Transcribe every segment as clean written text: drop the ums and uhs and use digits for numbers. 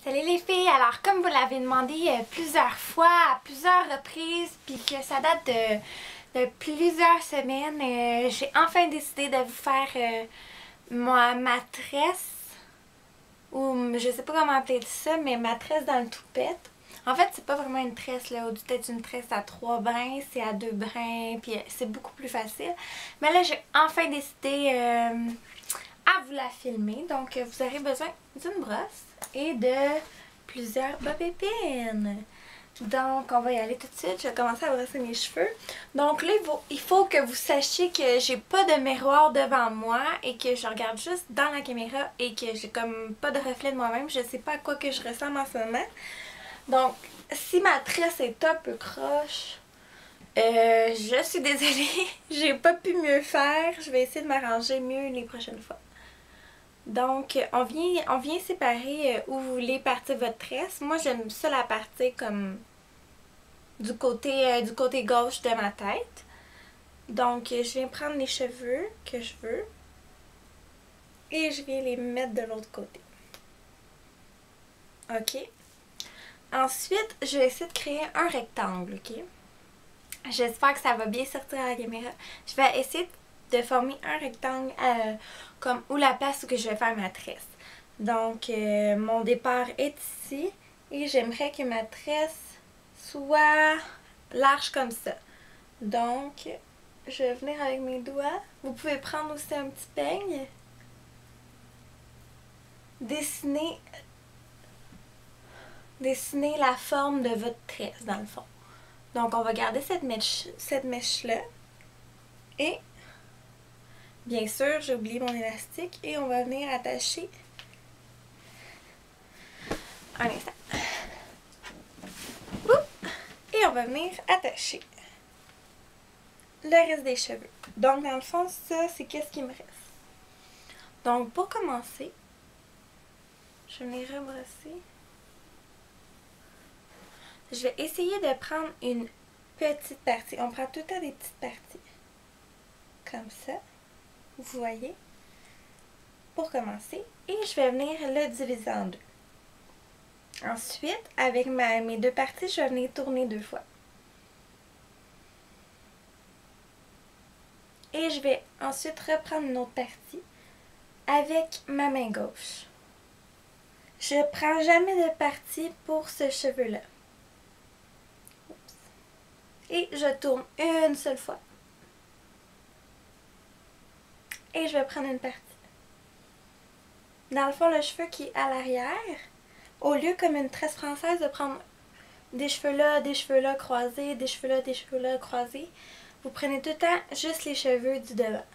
Salut les filles! Alors comme vous l'avez demandé plusieurs fois, à plusieurs reprises, puis que ça date de plusieurs semaines, j'ai enfin décidé de vous faire ma tresse, ou je sais pas comment appeler ça, mais ma tresse dans le toupette. En fait, c'est pas vraiment une tresse là, peut-être une tresse à 3 brins, c'est à 2 brins, puis c'est beaucoup plus facile. Mais là, j'ai enfin décidé à vous la filmer. Donc, vous aurez besoin d'une brosse et de plusieurs bobby pins. Donc, on va y aller tout de suite. Je vais commencer à brosser mes cheveux. Donc là, il faut que vous sachiez que j'ai pas de miroir devant moi et que je regarde juste dans la caméra et que j'ai comme pas de reflet de moi-même. Je sais pas à quoi que je ressemble en ce moment. Donc, si ma tresse est un peu croche, je suis désolée. J'ai pas pu mieux faire. Je vais essayer de m'arranger mieux les prochaines fois. Donc, on vient séparer où vous voulez partir votre tresse. Moi, j'aime ça la partir comme du côté gauche de ma tête. Donc, je viens prendre les cheveux que je veux et je viens les mettre de l'autre côté. OK? Ensuite, je vais essayer de créer un rectangle, OK? J'espère que ça va bien sortir à la caméra. Je vais essayer de former un rectangle comme où la place où que je vais faire ma tresse. Donc, mon départ est ici et j'aimerais que ma tresse soit large comme ça. Donc, je vais venir avec mes doigts. Vous pouvez prendre aussi un petit peigne. Dessiner la forme de votre tresse dans le fond. Donc, on va garder cette mèche-là. Et, bien sûr, j'ai oublié mon élastique et on va venir attacher. Un instant. Oups! Et on va venir attacher le reste des cheveux. Donc, dans le fond, ça, c'est qu'est-ce qui me reste. Donc, pour commencer, je vais venir rebrosser. Je vais essayer de prendre une petite partie. On prend tout le temps des petites parties. Comme ça. Vous voyez? Pour commencer. Et je vais venir le diviser en deux. Ensuite, avec mes deux parties, je vais venir tourner 2 fois. Et je vais ensuite reprendre une autre partie avec ma main gauche. Je ne prends jamais de partie pour ce cheveu-là. Et je tourne une seule fois. Et je vais prendre une partie. Dans le fond, le cheveu qui est à l'arrière, au lieu comme une tresse française de prendre des cheveux là croisés, des cheveux là croisés, vous prenez tout le temps juste les cheveux du devant.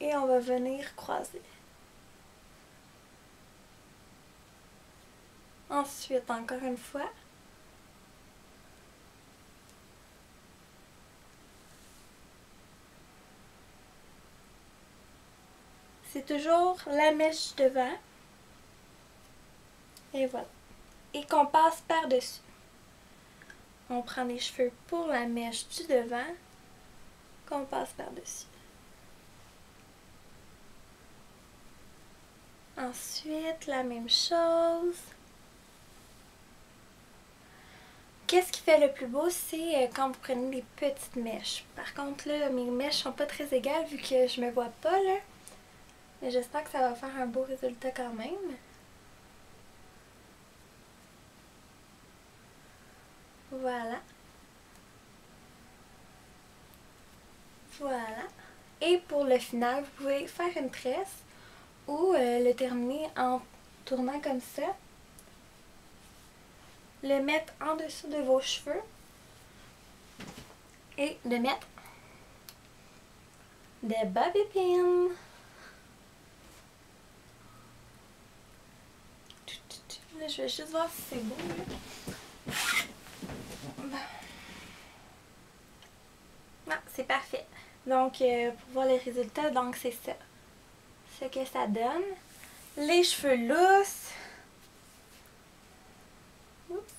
Et on va venir croiser. Ensuite, encore une fois. C'est toujours la mèche devant. Et voilà. Et qu'on passe par-dessus. On prend les cheveux pour la mèche du devant, qu'on passe par-dessus. Ensuite, la même chose. Qu'est-ce qui fait le plus beau, c'est quand vous prenez des petites mèches. Par contre, là, mes mèches sont pas très égales vu que je me vois pas, là. Mais j'espère que ça va faire un beau résultat quand même. Voilà. Voilà. Et pour le final, vous pouvez faire une tresse ou le terminer en tournant comme ça. Le mettre en dessous de vos cheveux. Et de mettre des bobby pins. Là, je vais juste voir si c'est beau. Ah, c'est parfait. Donc, pour voir les résultats, donc c'est ça. Ce que ça donne. Les cheveux lousses. Oups.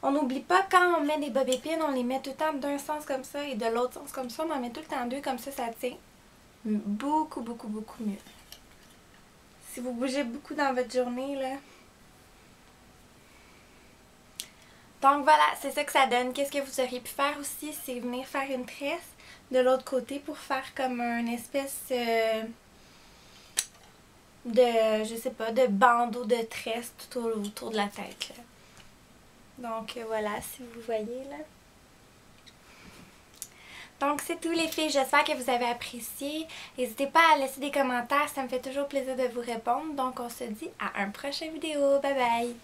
On n'oublie pas quand on met des bobby pins, on les met tout le temps d'un sens comme ça et de l'autre sens comme ça. On en met tout le temps deux, comme ça tient beaucoup, beaucoup, beaucoup mieux. Si vous bougez beaucoup dans votre journée, là, Donc voilà, c'est ça que ça donne. Qu'est-ce que vous auriez pu faire aussi, c'est venir faire une tresse de l'autre côté pour faire comme une espèce de, je sais pas, de bandeau de tresse tout autour de la tête, là. Donc voilà, si vous voyez là. Donc c'est tout les filles, j'espère que vous avez apprécié. N'hésitez pas à laisser des commentaires, ça me fait toujours plaisir de vous répondre. Donc on se dit à un prochain vidéo, bye bye!